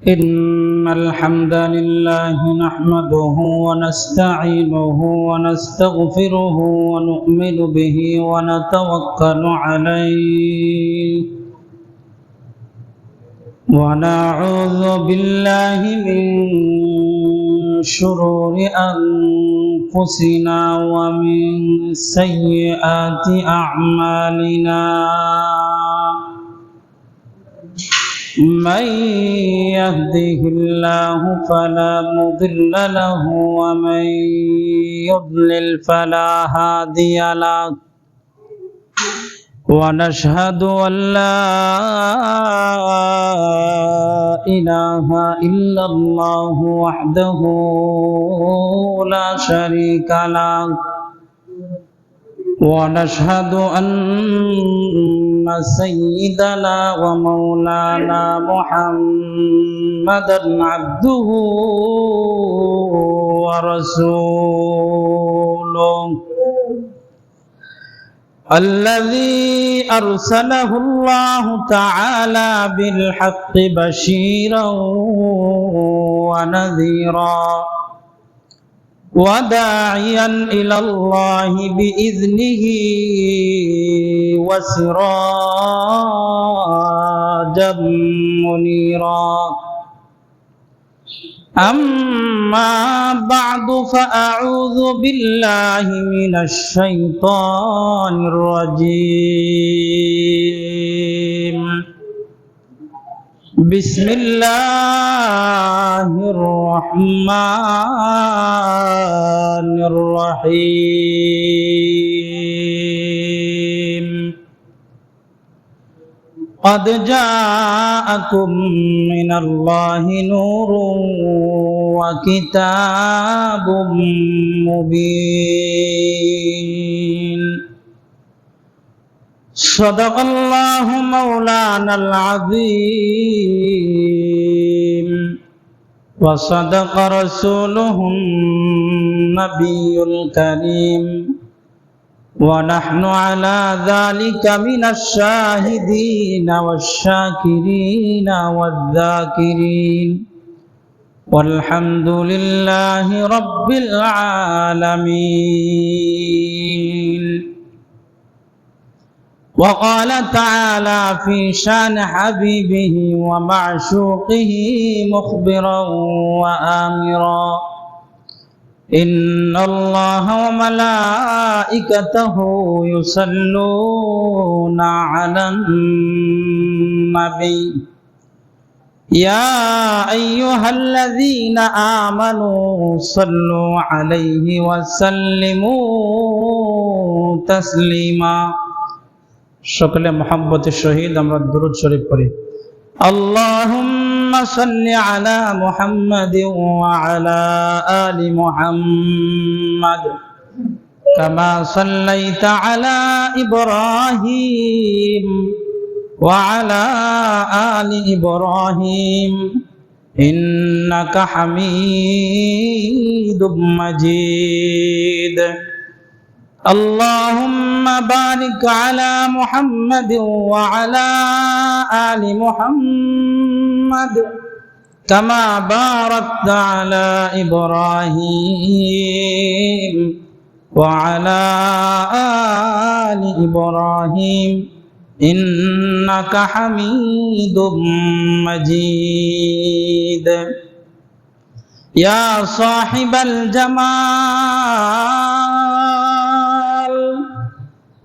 إن الحمد لله نحمده ونستعينه ونستغفره ونؤمن به ونتوكل عليه ونعوذ بالله من شرور أنفسنا ومن سيئات أعمالنا من يهده الله فلا مضل له ومن يضلل فلا هادي له ونشهد أن لا إله إلا الله وحده لا شريك له ونشهد أن سيدنا ومولانا محمدا عبده ورسوله الذي أرسله الله تعالى بالحق بشيرا ونذيرا وداعيا إلى الله بإذنه وسراجا منيرا أما بعد فأعوذ بالله من الشيطان الرجيم بسم الله الرحمن الرحيم قد جاءكم من الله نور وكتاب مبين صدق الله مولانا العظيم وصدق رسوله النبي الكريم ونحن على ذلك من الشاهدين والشاكرين والذاكرين والحمد لله رب العالمين. وقال تعالى في شان حبيبه ومعشوقه مخبرا وآمرا إن الله وملائكته يصلون على النبي يا أيها الذين آمنوا صلوا عليه وسلموا تسليما সকলে মুহাম্মদের সহিত আমরা দুরূদ শরীফ পড়ি اللهم صل على محمد وعلى آل محمد كما صليت على إبراهيم وعلى آل إبراهيم إنك حميد مجيد اللهم بارك على محمد وعلى آل محمد كما باركت على إبراهيم وعلى آل إبراهيم إنك حميد مجيد يا صاحب الجمال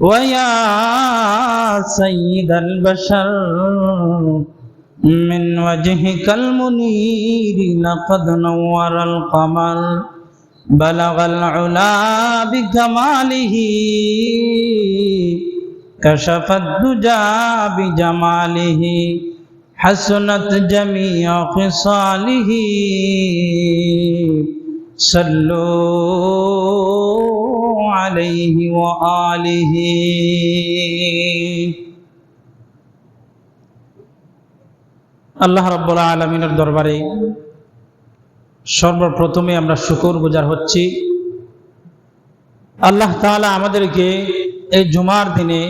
ويا سيد البشر من وجهك المنير لقد نور القمر بلغ العلا بكماله كشف الدجى بجماله حسنت جميع خصاله صلوا عليه وآله আল্লাহ রাব্বুল আলামিনের দরবারে সর্বপ্রথমে আমরা শুকরগুজার হচ্ছি। আল্লাহ তাআলা আমাদেরকে এই জুমার দিনে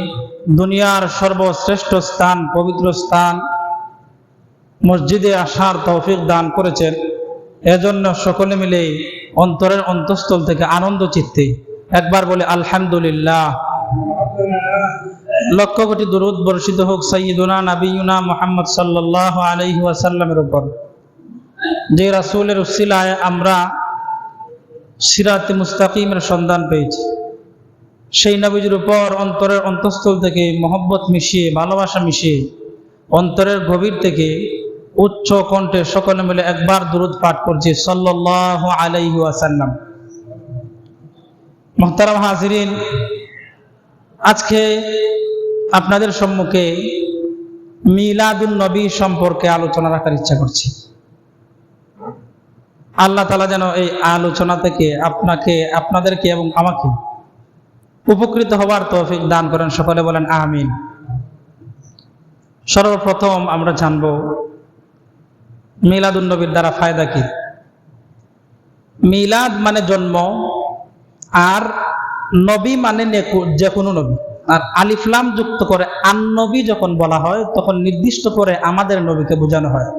দুনিয়ার সর্বশ্রেষ্ঠ স্থান, পবিত্র স্থান মসজিদে আসার তৌফিক দান করেছেন। এজন্য সকলে মিলে অন্তরের অন্তঃস্থল থেকে আনন্দ চিত্তে একবার বলে আলহামদুলিল্লাহ। লক্ষ কোটি দুরূদ বর্ষিত হোক সাইয়্যিদুনা নবিয়ুনা মুহাম্মদ সাল্লাল্লাহু আলাইহি ওয়াসাল্লামের উপর, যে রাসূলের উসিলায় আমরা সিরাতে মুস্তাকিমের সন্ধান পেয়েছি। সেই নবীজির উপর অন্তরের অন্তঃস্থল থেকে মহব্বত মিশিয়ে, ভালোবাসা মিশিয়ে, অন্তরের গভীর থেকে উচ্চ কণ্ঠে সকলে মিলে একবার দুরূদ পাঠ করছি সাল্লাল্লাহু আলাইহি ওয়াসাল্লাম। মুহতারাম হাজিরিন, আজকে আপনাদের সম্মুখে মিলাদুন নবী সম্পর্কে আলোচনা রাখার ইচ্ছা করছি। আল্লাহ তাআলা যেন এই আলোচনা থেকে আপনাদেরকে এবং আমাকে উপকৃত হবার তৌফিক দান করেন, সকলে বলেন আমিন। সর্বপ্রথম আমরা জানব মিলাদুন নবীর দ্বারা ফায়দা কি। মিলাদ মানে জন্ম, আর নবী মানে যে কোনো নবী। আর আলিফ লাম যুক্ত করে আন নবী যখন বলা হয় তখন নির্দিষ্ট করে আমাদের নবীকে বোঝানো হয়।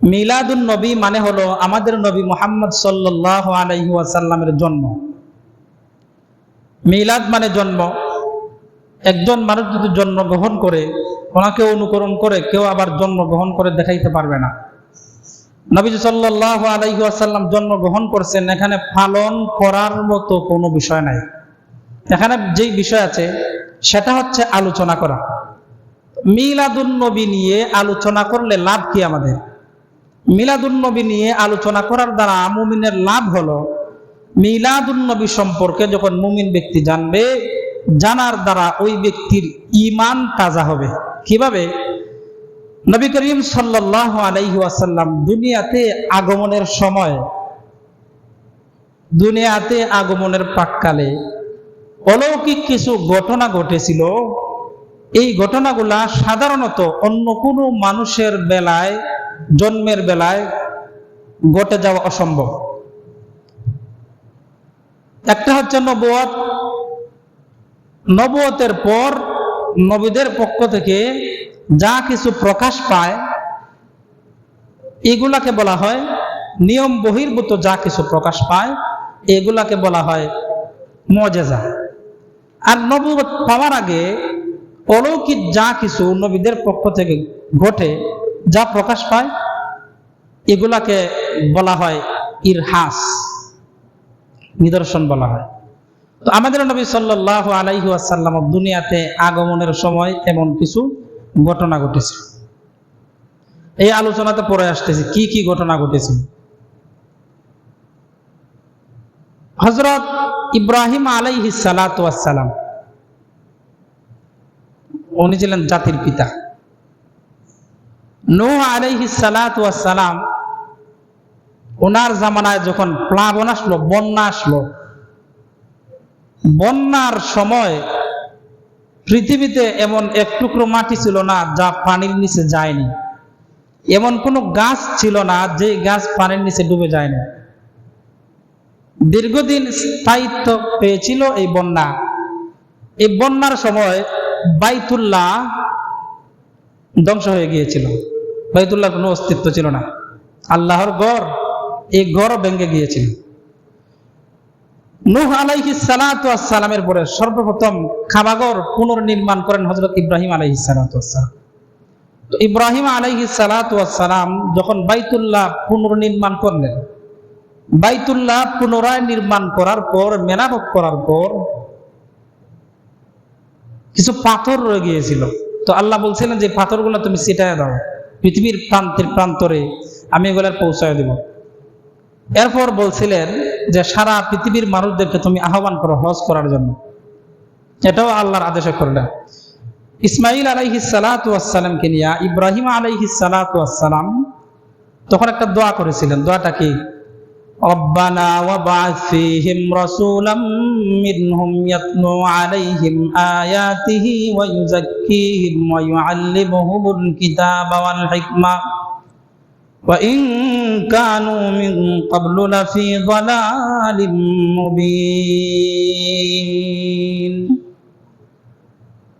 মিলাদুন নবী মানে হলো আমাদের নবী মুহাম্মদ সাল্লাল্লাহু আলাইহি ওয়াসাল্লামের জন্ম। মিলাদ মানে জন্ম। একজন মানুষ যদি জন্মগ্রহণ করে, ওনাকে অনুকরণ করে কেউ আবার জন্মগ্রহণ করে দেখাইতে পারবে না। নবীজি সাল্লাল্লাহু আলাইহি ওয়াসাল্লাম জন্মগ্রহণ করছেন, এখানে পালন করার মতো কোনো বিষয় নাই। এখানে যেই বিষয় আছে সেটা হচ্ছে আলোচনা করা। মিলাদুন নবী নিয়ে আলোচনা করলে লাভ কি আমাদের? মিলাদুন নবী নিয়ে আলোচনা করার দ্বারা মুমিনের লাভ হলো, মিলাদুন নবী সম্পর্কে যখন মুমিন ব্যক্তি জানবে, জানার দ্বারা ওই ব্যক্তির ঈমান তাজা হবে। কিভাবে? নবী করিম সাল্লাল্লাহু আলাইহি ওয়াসাল্লাম দুনিয়াতে আগমনের প্রাক্কালে অলৌকিক কিছু ঘটনা ঘটেছিল। এই ঘটনাগুলা সাধারণত অন্য কোনো মানুষের বেলায়, জন্মের বেলায় ঘটে যাওয়া অসম্ভব। একটা হচ্ছে নবুয়ত। নবুয়তের পর নবীদের পক্ষ থেকে যা কিছু প্রকাশ পায় এগুলাকে বলা হয় নিয়ম বহির্ভূত। যা কিছু প্রকাশ পায় এগুলাকে বলা হয় মুজিজা। আর নবুয়ত পাওয়ার আগে অলৌকিক যা কিছু নবীদের পক্ষ থেকে ঘটে, যা প্রকাশ পায়, এগুলাকে বলা হয় ইরহাস, নিদর্শন বলা হয়। তো আমাদের নবী সাল্লাল্লাহু আলাইহি ওয়াসাল্লাম দুনিয়াতে আগমনের সময় এমন কিছু ঘটনা ঘটেছে। এই আলোচনাতে পরে আসতেছে কি কি ঘটনা ঘটেছে। হযরত ইব্রাহিম আলাইহিস সালাতু ওয়াস সালাম, উনি ছিলেন জাতির পিতা। নূহ আলাইহিস সালাতু ওয়াস সালাম, ওনার জামানায় যখন প্লাবন আসলো, বন্যা আসলো, বন্যার সময় পৃথিবীতে এমন এক টুকরো মাটি ছিল না যা পানির নিচে যায়নি। এমন কোনো গাছ ছিল না যে গাছ পানির নিচে ডুবে যায়নি। দীর্ঘদিন স্থায়িত্ব পেয়েছিল এই বন্যা। এই বন্যার সময় বাইতুল্লাহ ধ্বংস হয়ে গিয়েছিল। বাইতুল্লাহর কোনো অস্তিত্ব ছিল না। আল্লাহর ঘর, এই ঘর ভেঙে গিয়েছিল। নূহ আলাইহিস সালাতু ওয়াস সালামের পরে সর্বপ্রথম কাবাঘর পুনর্নির্মাণ করেন হযরত ইব্রাহিম আলাইহিস সালাতু ওয়াস সালাম। তো ইব্রাহিম আলাইহিস সালাতু ওয়াস সালাম যখন বাইতুল্লাহ পুনর্নির্মাণ করলেন, বাইতুল্লাহ পুনরায় নির্মাণ করার পর, মেরামত করার পর কিছু পাথর রয়ে গিয়েছিল। তো আল্লাহ বলছিলেন যে পাথরগুলো তুমি ছিটায় দাও পৃথিবীর প্রান্তরে, আমি এগুলো পৌঁছায় দেব। এরপর বলছিলেন যে সারা পৃথিবীর মানুষদেরকে তুমি আহ্বান করো হজ করার জন্য। এটাও আল্লাহর আদেশে করলেন। ইসমাইল আলাইহিস সালাতু ওয়াস সালামকে নিয়ে ইব্রাহিম আলাইহিস সালাতু ওয়াস সালাম তখন একটা দোয়া করেছিলেন। দোয়াটা কি? রব্বানা ওয়াবআথ ফীহিম রাসূলাম মিনহুম ইয়াতলু আলাইহিম আয়াতিহি ওয়া ইউযাক্কিহিম ওয়া ইউআল্লিমুহুমুল কিতাবা ওয়াল হিকমা ওয়া ইন কানু মিন ক্বাবলু লাফী যালালিম মুবিন।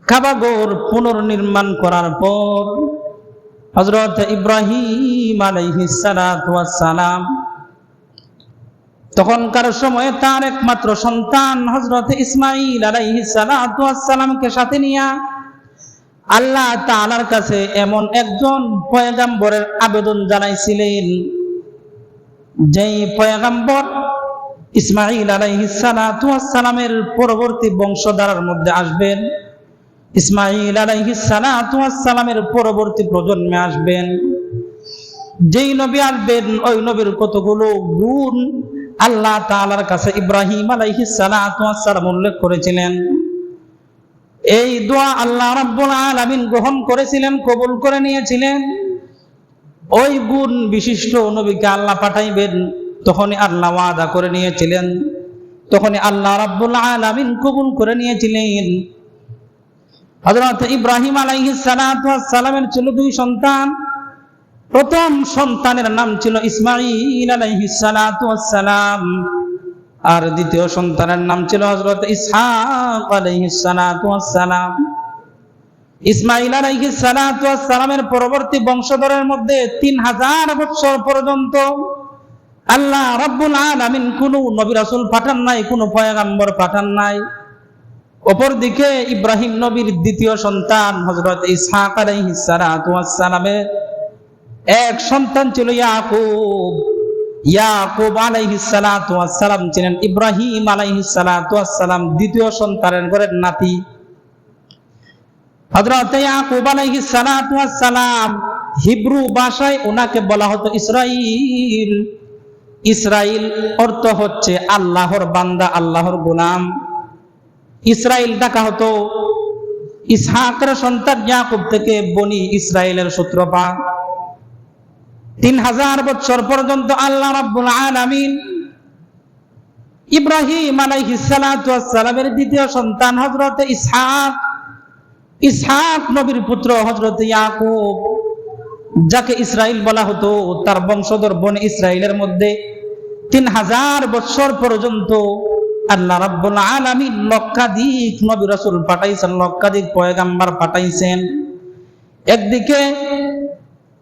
কাবাঘর পুনর্নির্মাণ করার পর হযরত ইব্রাহিম আলাইহিস সালাতু ওয়াস সালাম তখনকার সময়ে তার একমাত্র সন্তান হযরত ইসমাঈল আলাইহিস সালাতু ওয়াস সালামকে সাথে নিয়ে আল্লাহ তাআলার কাছে এমন একজন পয়গম্বরের আবেদন জানাইছিলেন, যেই পয়গম্বর ইসমাঈল আলাইহিস সালাতু ওয়াস সালামের পরবর্তী বংশধারার মধ্যে আসবেন, ইসমাঈল আলাইহিস সালাতু ওয়াস সালামের পরবর্তী প্রজন্মে আসবেন। যেই নবী আসবেন ওই নবীর কতগুলো গুণ আল্লাহ তাআলার কাছে ইব্রাহিম আলাইহিস সালাতু ওয়াস সালাম উল্লেখ করেছিলেন। এই দোয়া আল্লাহ রাব্বুল আলামিন গ্রহণ করেছিলেন, কবুল করে নিয়েছিলেন। ওই গুণ বিশিষ্ট নবীকে আল্লাহ পাঠাইবেন, তখনই আল্লাহ ওয়াদা করে নিয়েছিলেন, তখনই আল্লাহ রাব্বুল আলামিন কবুল করে নিয়েছিলেন। হযরত ইব্রাহিম আলাইহিস সালাতু ওয়াস সালামের ছিল দুই সন্তান। প্রথম সন্তানের নাম ছিল ইসমাঈল আলাইহিস সালাতু ওয়াস সালাম, আর দ্বিতীয় সন্তানের নাম ছিল হযরত ইসহাক আলাইহিস সালাতু ওয়াস সালাম। ইসমাঈল আলাইহিস সালাতু ওয়াস সালামের পরবর্তী বংশধরের মধ্যে 3000 বছর পর্যন্ত আল্লাহ রাব্বুল আলামিন কোনো নবী রাসূল পাঠান নাই, কোনো পয়গম্বর পাঠান নাই। অপরদিকে ইব্রাহিম নবীর দ্বিতীয় সন্তান হযরত ইসহাক আলাইহিস সালাতু ওয়াস সালামের এক সন্তান ছিল ইয়াকুব। ইয়াকুব আলাইহিস সালাতু ওয়াস সালাম ছিলেন ইব্রাহিম আলাইহিস সালাতু ওয়াস সালাম দ্বিতীয় সন্তানের ঘরের নাতি। হযরত ইয়াকুব আলাইহিস সালাতু ওয়াস সালাম, হিব্রু ভাষায় ওনাকে বলা হতো ইসরাইল। ইসরাইল অর্থ হচ্ছে আল্লাহর বান্দা, আল্লাহর গোলাম। ইসরাইল ডাকা হতো। ইসহাকের সন্তান ইয়াকুব থেকে বনি ইসরাইলের সূত্রপাত। 3000 বছর পর্যন্ত আল্লাহ রাব্বুল আলামিন ইব্রাহিম আলাইহিস সালাতু ওয়াস সালামের দ্বিতীয় সন্তান হযরত ইসহাক নবীর পুত্র হযরত ইয়াকুব, যাকে ইসরাইল বলা হতো, তার বংশধর বনি ইসরাইলের মধ্যে 3000 বছর পর্যন্ত আল্লাহ রাব্বুল আলামিন লক্ষাধিক নবী রাসূল পাঠাইছেন, লক্ষাধিক পয়গম্বর পাঠাইছেন। একদিকে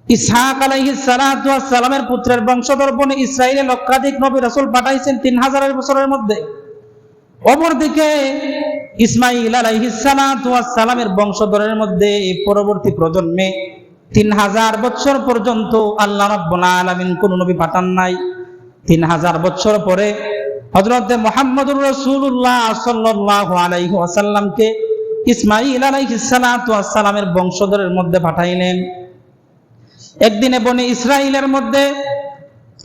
ইসহাক আলাইহিস সালাতু ওয়াস সালামের পুত্রের বংশধর বনি ইসরাইলে লক্ষাধিক নবী রাসূল পাঠাইছেন 3000 বছরের মধ্যে। অপরদিকে ইসমাঈল আলাইহিস সালাতু ওয়াস সালামের বংশধরের মধ্যে পরবর্তী প্রজন্মে 3000 বছর পর্যন্ত আল্লাহ রাব্বুল আলামিন কোন নবী পাঠান নাই। 3000 বছর পরে হযরত মুহাম্মদুর রাসূলুল্লাহ সাল্লাল্লাহু আলাইহি ওয়াসাল্লামকে ইসমাঈল আলাইহিস সালাতু ওয়াস সালামের বংশধরের মধ্যে পাঠাইলেন। একদিনে বনি ইসরাইলের মধ্যে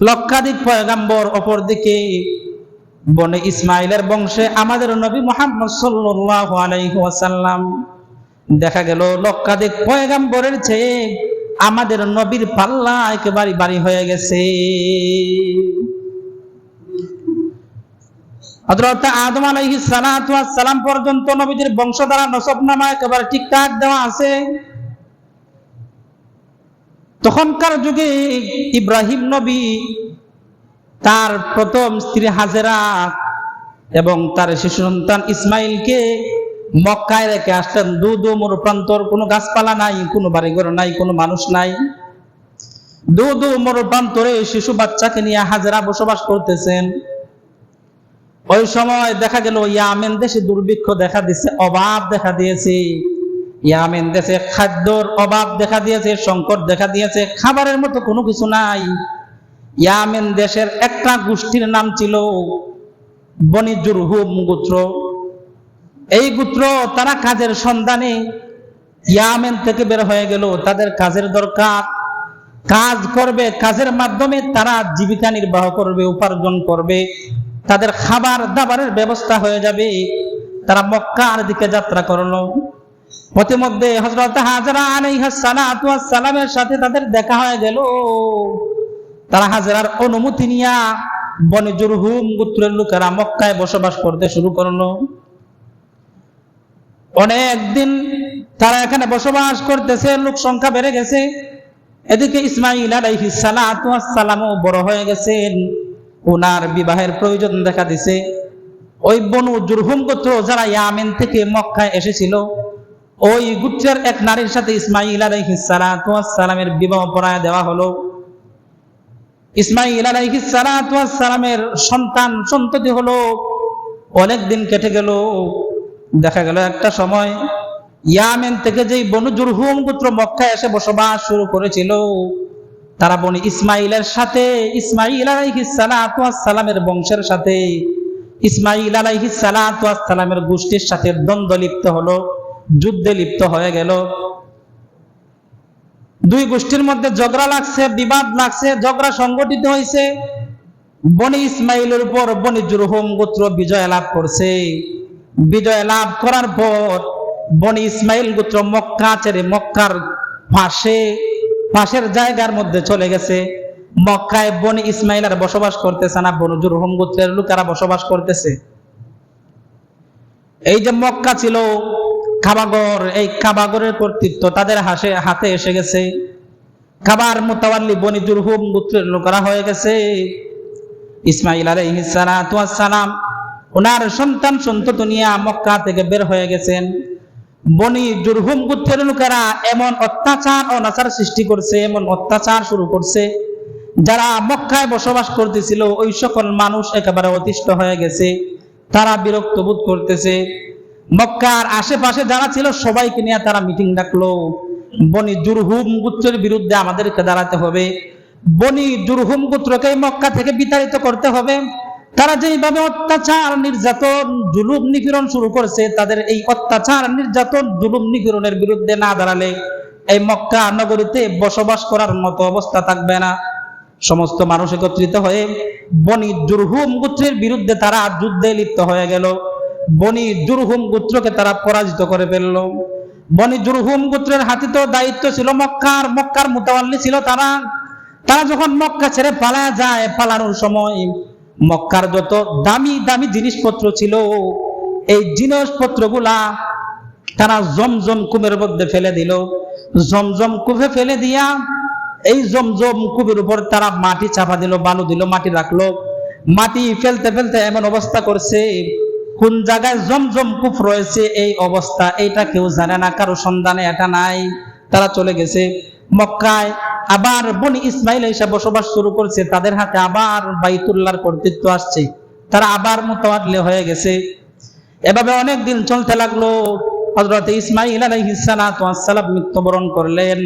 লক্ষাধিক পয়গম্বর, অপরদিকে বনি ইসমাইলের বংশে আমাদের নবী মুহাম্মদ সাল্লাল্লাহু আলাইহি ওয়াসাল্লাম। দেখা গেল লক্ষাধিক পয়গম্বরের চেয়ে আমাদের নবীর পাল্লা একেবারে ভারী হয়ে গেছে। হযরত আদম আলাইহিস সালাতু ওয়াস সালাম পর্যন্ত নবীদের বংশধারা নসবনামা একেবারে ঠিকঠাক দেওয়া আছে। তখনকার যুগে ইব্রাহিম নবী তার প্রথম স্ত্রী হাজেরা এবং তার শিশু সন্তান ইসমাইলকে মক্কায় রেখে আসলেন। দুদুমুর প্রান্তর, কোনো গাছপালা নাই, কোনো বাড়িঘর নাই, কোনো মানুষ নাই। দুদুমুর প্রান্তরে শিশু বাচ্চাকে নিয়ে হাজেরা বসবাস করতেছেন। ওই সময় দেখা গেল ইয়ামেন দেশে দুর্ভিক্ষ দেখা দিয়েছে, অভাব দেখা দিয়েছে। ইয়ামেন দেশে খাদ্যর অভাব দেখা দিয়েছে, সংকট দেখা দিয়েছে, খাবারের মতো কোনো কিছু নাই। ইয়ামেন দেশের একটা গোষ্ঠীর নাম ছিল বনি জুরহুম গোত্র। এই গোত্র তারা কাজের সন্ধানে ইয়ামেন থেকে বের হয়ে গেল। তাদের কাজের দরকার, কাজ করবে, কাজের মাধ্যমে তারা জীবিকা নির্বাহ করবে, উপার্জন করবে, তাদের খাবার দাবারের ব্যবস্থা হয়ে যাবে। তারা মক্কার দিকে যাত্রা করলো। পথিমধ্যে হযরত হাজেরা আলাইহিস সালাতু ওয়াস সালামের সাথে তাদের দেখা হয়ে গেল। তারা হাজেরার অনুমতি নিয়ে বনি জুরহুম গোত্রের লোকেরা মক্কায় বসবাস করতে শুরু করলো। অনেকদিন তারা এখানে বসবাস করতেছে, লোক সংখ্যা বেড়ে গেছে। এদিকে ইসমাঈল আলাইহিস সালাতু ওয়াস সালামও বড় হয়ে গেছেন, ওনার বিবাহের প্রয়োজন দেখা দিছে। ওই বনু জুরহুম গোত্র যারা ইয়ামেন থেকে মক্কায় এসেছিল, ওই গোত্রের এক নারীর সাথে ইসমাঈল আলাইহিস সালাতু ওয়াস সালামের বিবাহ পড়ায় দেওয়া হলো। ইসমাঈল আলাইহিস সালাতু ওয়াস সালামের সন্ততি হলো। অনেক দিন কেটে গেল। দেখা গেল একটা সময় ইয়ামেন থেকে যেই বনু জুরহুম গোত্র মক্কায় এসে বসবাস শুরু করেছিল, তারা বনি ইসমাঈলের সাথে, ইসমাঈল আলাইহিস সালাতু ওয়াস সালামের বংশের সাথে, ইসমাঈল আলাইহিস সালাতু ওয়াস সালামের গোষ্ঠীর সাথে দ্বন্দ্ব লিপ্ত হলো, যুদ্ধে লিপ্ত হয়ে গেল। দুই গোষ্ঠীর মধ্যে ঝগড়া লাগছে, বিবাদ লাগছে, ঝগড়া সংগঠিত হয়েছে। বনি ইসমাঈলের উপর বনি জুরহুম গোত্র বিজয় লাভ করছে। বিজয় লাভ করার পর বনি ইসমাঈল গোত্র মক্কা ছেড়ে মক্কার পাশের জায়গার মধ্যে চলে গেছে। মক্কায় বনি ইসমাঈল আর বসবাস করতেছে না, বনি জুরহুম গোত্রের লোকেরা বসবাস করতেছে। এই যে মক্কা ছিল কাবাগর, এই কাবাগরের কর্তৃত্ব তাদের হাতে এসে গেছে। কাবার মুতাওয়াল্লি বনি জুরহুম গোত্রের লোকেরা হয়ে গেছে। ইসমাঈল আলাইহিস সালাতু ওয়াস সালাম ওনার সন্ততি নিয়ে মক্কা থেকে বের হয়ে গেছেন। বনি জুরহুম গোত্রের লোকেরা এমন অত্যাচার অনাচার সৃষ্টি করছে, এমন অত্যাচার শুরু করছে, যারা মক্কায় বসবাস করতেছিল ওই সকল মানুষ একেবারে অতিষ্ঠ হয়ে গেছে। তারা বিরক্ত বোধ করতেছে। মক্কার আশেপাশে যারা ছিল সবাইকে নিয়ে তারা মিটিং ডাকলো। বনি জুরহুম গোত্রের বিরুদ্ধে আমাদেরকে দাঁড়াতে হবে, বনি জুরহুম গোত্রকে মক্কা থেকে বিতাড়িত করতে হবে। তারা যেইভাবে অত্যাচার নির্যাতন জুলুম নিপীড়ন শুরু করছে, তাদের এই অত্যাচার নির্যাতন জুলুম নিপীড়নের বিরুদ্ধে না দাঁড়ালে এই মক্কা নগরীতে বসবাস করার মতো অবস্থা থাকবে না। সমস্ত মানুষ একত্রিত হয়ে বনি জুরহুম গোত্রের বিরুদ্ধে তারা যুদ্ধে লিপ্ত হয়ে গেল। বনি জুরহুম গোত্রকে তারা পরাজিত করে ফেলল। বনি জুরহুম গোত্রের হাতে তো দায়িত্ব ছিল মক্কার মুতাওয়াল্লি ছিল তারা। যখন মক্কা ছেড়ে পালায় যায়, পালানোর সময় মক্কার যত দামি দামি জিনিসপত্র ছিল, এই জিনিসপত্রগুলা তারা জমজম কূপের মধ্যে ফেলে দিল। জমজম কূপে ফেলে দিয়া এই জমজম কূপের উপর তারা মাটি চাপা দিল, বালু দিল, মাটি রাখলো। মাটি ফেলতে ফেলতে এমন অবস্থা করছে, কোন জায়গায় জমজম কূপ রয়েছে এই অবস্থা এইটা কেউ জানে না, কারো সন্ধানে এটা নাই। তারা চলে গেছে মক্কায়। আবার বনি ইসমাঈল এসে বসবাস শুরু করছে, তাদের হাতে আবার বাইতুল্লাহর কর্তৃত্ব আসছে, তারা আবার মুতাওয়াল্লি হয়ে গেছে। এভাবে অনেক দিন চলতে লাগলো। হযরত ইসমাঈল আলাইহিস সালাতু ওয়াস সালাম মৃত্যুবরণ করলেন।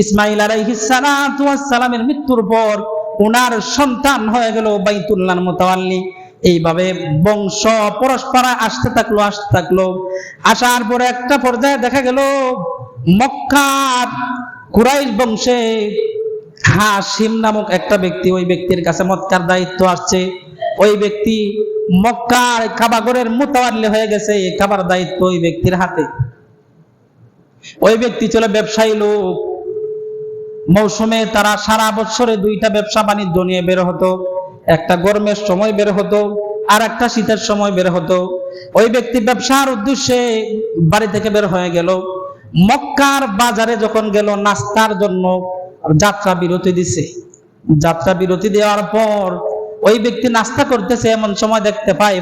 ইসমাঈল আলাইহিস সালাতু ওয়াস সালামের মৃত্যুর পর ওনার সন্তান হয়ে গেল বাইতুল্লাহর মুতাওয়াল্লি। এইভাবে বংশ পরস্পর আসতে থাকলো। আসার পরে একটা পর্যায়ে দেখা গেল মক্কার কুরাইশ বংশে হাশিম নামক একটা ব্যক্তি, ওই ব্যক্তির কাছে মক্কার দায়িত্ব আসছে। ওই ব্যক্তি মক্কার কাবাগরের মুতাওয়াল্লি হয়ে গেছে, কাবার দায়িত্ব ওই ব্যক্তির হাতে। ওই ব্যক্তি ছিল ব্যবসায়ী লোক। মৌসুমে তারা সারা বছরে দুইটা ব্যবসা বাণিজ্য নিয়ে বের হতো, একটা গরমের সময় বের হতো আর একটা শীতের সময় বের হতো। ওই ব্যক্তি ব্যবসার উদ্দেশ্যে বাড়ি থেকে বের হয়ে গেল। মক্কার বাজারে যখন গেল নাস্তার জন্য যাত্রা বিরতি দিছে। যাত্রা বিরতি দেওয়ার পর ওই ব্যক্তি নাস্তা করতেছে, এমন সময় দেখতে পায়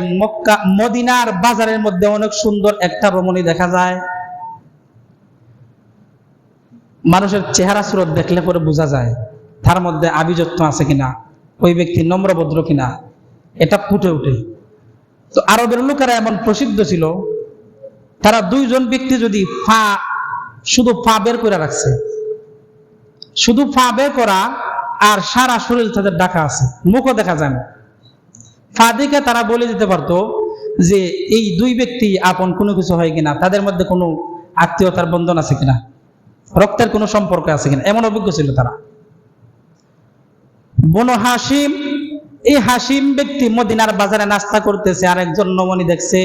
মদিনার বাজারের মধ্যে অনেক সুন্দর একটা রমণী দেখা যায়। মানুষের চেহারা সুরত দেখলে পরে বোঝা যায় তার মধ্যে আভিজাত্য আছে কিনা, ওই ব্যক্তি নম্রভদ্র কিনা, এটা ফুটে ওঠে। তো আরবের লোকেরা এমন প্রসিদ্ধ ছিল, তারা দুইজন ব্যক্তি যদি শুধু পা বের করে রাখছে, শুধু পা বের করা আর সারা শরীর তাদের ঢাকা আছে, মুখও দেখা যায় না, পা দেখে তারা বলে দিতে পারতো যে এই দুই ব্যক্তি আপন কোনো কিছু হয় কিনা, তাদের মধ্যে কোনো আত্মীয়তার বন্ধন আছে কিনা, রক্তের কোনো সম্পর্ক আছে কিনা, এমন অভিজ্ঞ ছিল তারা। বনু হাশিম, এই হাশিম ব্যক্তি মদিনার বাজারে নাস্তা করতেছে, আর একজন রমণী দেখছে।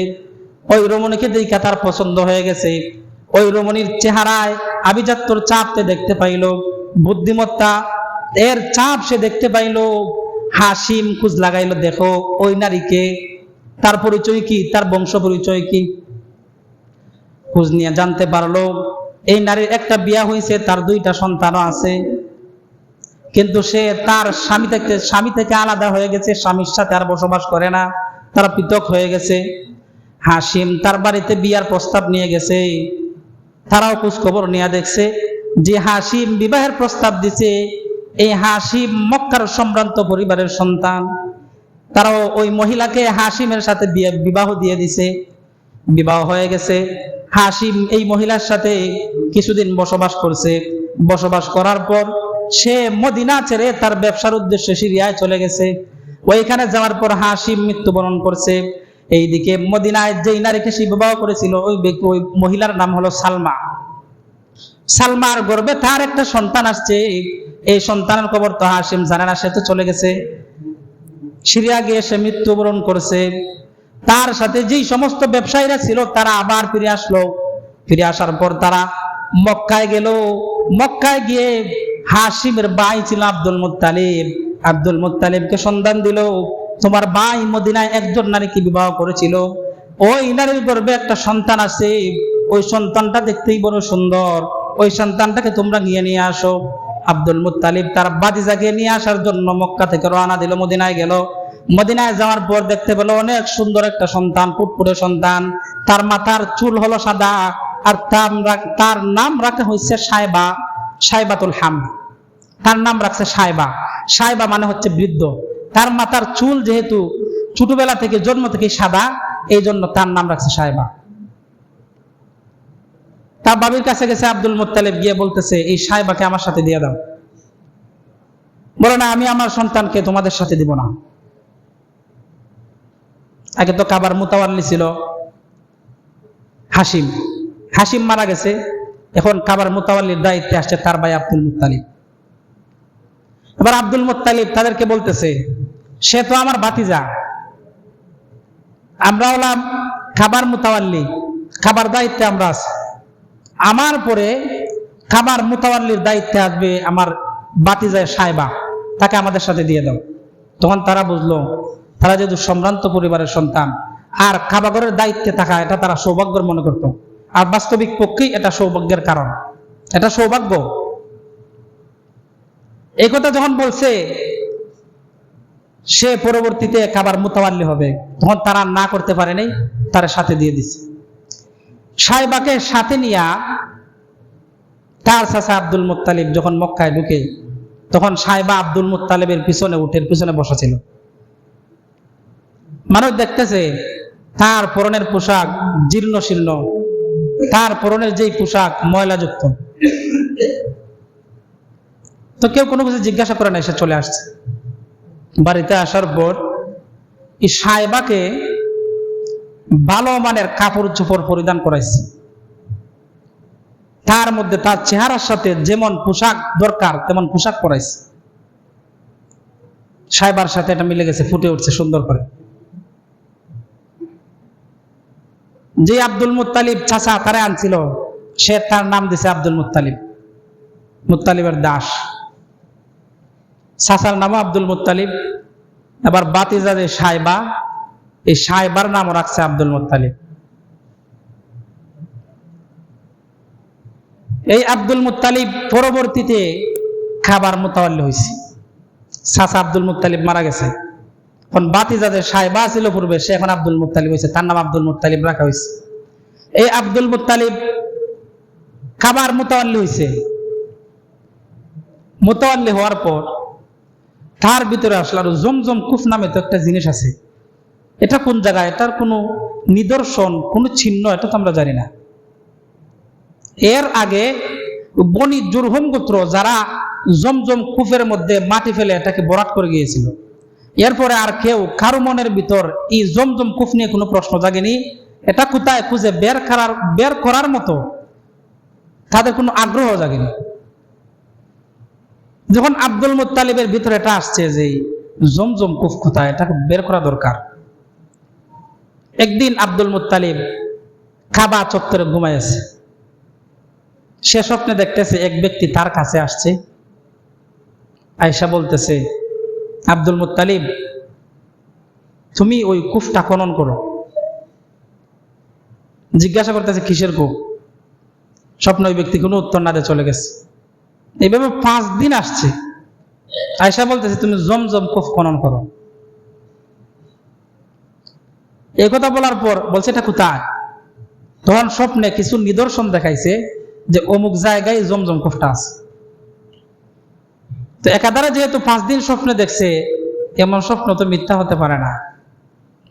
ওই রমণীকে দেখে তার পছন্দ হয়ে গেছে। ওই রমণীর চেহারায় আভিজাত্যর চাপতে দেখতে পাইল, বুদ্ধিমত্তা এর চাপ সে দেখতে পাইল। হাশিম খোঁজ লাগাইল, দেখো ওই নারীকে, তার পরিচয় কি, তার বংশ পরিচয় কি। খোঁজ নিয়ে জানতে পারলো এই নারীর একটা বিয়া হয়েছে, তার দুইটা সন্তানও আছে, কিন্তু সে তার স্বামী থেকে আলাদা হয়ে গেছে, স্বামীর সাথে আর বসবাস করে না, তারা পৃথক হয়ে গেছে। হাশিম তার বাড়িতে বিয়ার প্রস্তাব নিয়ে গেছে। তারাও খোঁজ খবর নিয়ে দেখছে যে হাসিম বিবাহের প্রস্তাব দিছে, এই হাসিম মক্কার সম্ভ্রান্ত পরিবারের সন্তান। তারাও ওই মহিলাকে হাসিমের সাথে বিবাহ দিয়ে দিছে। বিবাহ হয়ে গেছে। হাসিম এই মহিলার সাথে কিছুদিন বসবাস করছে। বসবাস করার পর সে মদিনা ছেড়ে তার ব্যবসার উদ্দেশ্যে সিরিয়ায় চলে গেছে। ওইখানে যাওয়ার পর হাসিম মৃত্যুবরণ করছে। এইদিকে মদিনায় যেই নারীকে সে বিবাহ করেছিল ওই মহিলার নাম হলো সালমা। সালমার গর্ভে তার একটা সন্তান আসছে। এই সন্তানের খবর তো হাসিম জানে না, সে তো চলে গেছে সিরিয়া গিয়ে, সে মৃত্যুবরণ করছে। তার সাথে যেই সমস্ত ব্যবসায়ীরা ছিল তারা আবার ফিরে আসলো। ফিরে আসার পর তারা মক্কায় গেল। মক্কায় গিয়ে হাসিমের ভাই ছিল আব্দুল মুত্তালিব। আব্দুল মুত্তালিবকে সন্ধান দিল, তোমার ভাই মদিনায় একজন নারীকে বিবাহ করেছিল, ওই নারীর গর্ভে একটা সন্তান আছে, ওই সন্তানটা দেখতেই বড় সুন্দর, ওই সন্তানটাকে তোমরা নিয়ে আসো। আব্দুল মুত্তালিব তার ভাতিজাকে নিয়ে আসার জন্য মক্কা থেকে রওনা দিল, মদিনায় গেল। মদিনায় যাওয়ার পর দেখতে পেল অনেক সুন্দর একটা সন্তান, ফুটফুটে সন্তান। তার মাথার চুল হলো সাদা, আর তার নাম রাখা হয়েছে সাইবা, সাইবাতুল হাম। তার নাম রাখছে সাইবা। সাইবা মানে হচ্ছে বৃদ্ধ। তার মাথার চুল যেহেতু ছোটবেলা থেকে জন্ম থেকে সাদা, এই জন্য তার নাম রাখছে সাইবা। তার বাবির কাছে গেছে আব্দুল মুত্তালিব, গিয়ে বলতেছে এই সাইবাকে আমার সাথে দিয়ে দাও। বলে না, আমি আমার সন্তানকে তোমাদের সাথে দিব না। আগে তো কাবার মুতাওয়াল্লি ছিল হাসিম। হাসিম মারা গেছে, এখন কাবার মুতাওয়াল্লির দায়িত্বে আসছে তার ভাই আব্দুল মুত্তালিব। এবার আব্দুল মুত্তালিব তাদেরকে বলতেছে, সে তো আমার ভাতিজা, আমরা হলাম খাবার মুতাওয়াল্লি, খাবার দায়িত্বে আমরা আছি। আমার পরে খাবার মুতাওয়াল্লির দায়িত্বে আসবে আমার ভাতিজা সাইবা, তাকে আমাদের সাথে দিয়ে দাও। তখন তারা বুঝলো তারা যেহেতু সম্ভ্রান্ত পরিবারের সন্তান, আর খাবারের দায়িত্বে থাকা এটা তারা সৌভাগ্যের মনে করত। আর বাস্তবিক পক্ষেই এটা সৌভাগ্যের কারণ, এটা সৌভাগ্য। এই কথা যখন বলছে সে পরবর্তীতে খাবার মুতাওয়াল্লি হবে, তখন তারা না করতে পারে নাই, তার সাথে দিয়ে দিছে। সাইবাকে সাথে নিয়া তার চাচা আব্দুল মুত্তালিব যখন মক্কায় ঢুকে, তখন সাইবা আব্দুল মুত্তালিবের পিছনে উটের পিছনে বসা ছিল। মানুষ দেখতেছে তার পরনের পোশাক জীর্ণ শীর্ণ, তার পরনের যেই পোশাক ময়লাযুক্ত। তো কেউ কোনো কিছু জিজ্ঞাসা করে না, সে চলে আসছে। বাড়িতে আসার পর এই সাইবাকে ভালো মানের কাপড় চোপড় পরিধান করাইছে। তার মধ্যে তার চেহারার সাথে যেমন পোশাক দরকার তেমন পোশাক পরাইছে। সাইবার সাথে এটা মিলে গেছে, ফুটে উঠছে সুন্দর করে। যে আব্দুল মুত্তালিব চাচা তারে আনছিল, সে তার নাম দিছে আব্দুল মুত্তালিব, মুত্তালিবের দাস। চাচার নাম আব্দুল মুত্তালিব। এবার ভাতিজা যে সাইবা, এই সাইবার নাম রাখছে আব্দুল মুত্তালিব। এই আব্দুল মুত্তালিব পরবর্তীতে খাবার মুতাওয়াল্লি হয়েছে। চাচা আব্দুল মুত্তালিব মারা গেছে, এখন ভাতিজা যে সাইবা ছিল পূর্বে, সে এখন আব্দুল মুত্তালিব হয়েছে, তার নাম আব্দুল মুত্তালিব রাখা হয়েছে। এই আব্দুল মুত্তালিব খাবার মুতাওয়াল্লি হয়েছে। মুতাওয়াল্লি হওয়ার পর তার ভিতরে আসলে আর জমজম কুফ নামে তো একটা জিনিস আছে, এটা কোন জায়গায়, এটার কোনো নিদর্শন, কোনো চিহ্ন এটা তো আমরা জানি না। এর আগে বনি জুরহুম গোত্র যারা জমজম কুফের মধ্যে মাটি ফেলে এটাকে বরাত করে গিয়েছিল। এরপরে আর কেউ কারো মনের ভিতর এই জমজম কুফ নিয়ে কোনো প্রশ্ন জাগেনি, এটা কোথায় খুঁজে বের করার মতো তাদের কোনো আগ্রহ জাগেনি। যখন আব্দুল মুত্তালিবের ভিতরে এটা আসছে যে জমজম কুফ কোথায়, এটাকে বের করা দরকার। একদিন আব্দুল মুত্তালিব কাবা চত্বরে ঘুমায় আছে। সে স্বপ্নে দেখতেছে এক ব্যক্তি তার কাছে আসছে, আয়েশা বলতেছে, আব্দুল মুত্তালিব তুমি ওই কুফটা খনন করো। জিজ্ঞাসা করতেছে কিসের কূপ? স্বপ্ন ওই ব্যক্তি কোনো উত্তর না দিয়ে চলে গেছে। এইভাবে 5 দিন আসছে। আয়েশা বলতেছে তুমি জমজম কূপ খনন করো। এই কথা বলার পর বলছে এটা কোথায়? তখন স্বপ্নে কিছু নিদর্শন দেখাইছে যে অমুক জায়গায় জমজম কূপটা আছে। তো একাধারে যেহেতু 5 দিন স্বপ্নে দেখছে, এমন স্বপ্ন তো মিথ্যা হতে পারে না।